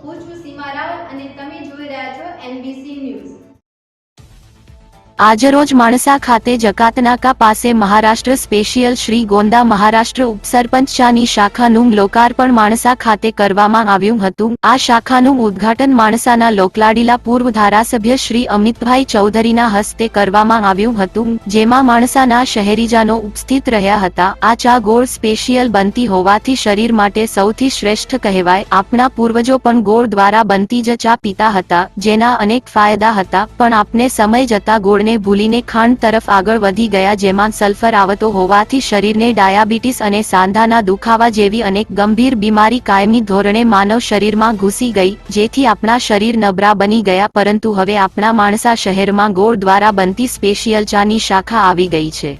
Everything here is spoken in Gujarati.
હું છું સીમા રાવલ અને તમે જોઈ રહ્યા છો NBC ન્યૂઝ। આજરોજ માણસા ખાતે જકાતનાકા પાસે મહારાષ્ટ્ર સ્પેશિયલ શ્રી ગોંદા મહારાષ્ટ્ર ઉપસરપંચની શાખાનું લોકાર્પણ માણસા ખાતે કરવામાં આવ્યું હતું। આ શાખાનું ઉદ્ઘાટન માણસાના લોકલાડીલા પૂર્વ ધારાસભ્ય શ્રી અમિતભાઈ ચૌધરીના હસ્તે કરવામાં આવ્યું હતું, જેમાં માણસાના શહેરીજનો ઉપસ્થિત રહ્યા હતા। આ ચા ગોળ સ્પેશિયલ બનતી હોવાથી શરીર માટે સૌથી શ્રેષ્ઠ કહેવાય। આપણા પૂર્વજો પણ ગોળ દ્વારા બનતી જ ચા પીતા હતા, જેના અનેક ફાયદા હતા, પણ આપને સમય જતા ગોળ ને ભૂલીને ખાંડ તરફ આગળ વધી ગયા, જેમાં સલ્ફર આવતો હોવાથી શરીરને ડાયાબિટીસ અને સાંધાના દુખાવા જેવી અનેક ગંભીર બીમારી કાયમી ધોરણે માનવ શરીરમાં ઘૂસી ગઈ, જેથી આપણા શરીર નબળા બની ગયા। પરંતુ હવે આપણા માણસા શહેરમાં ગોળ દ્વારા બનતી સ્પેશિયલ ચાની શાખા આવી ગઈ છે।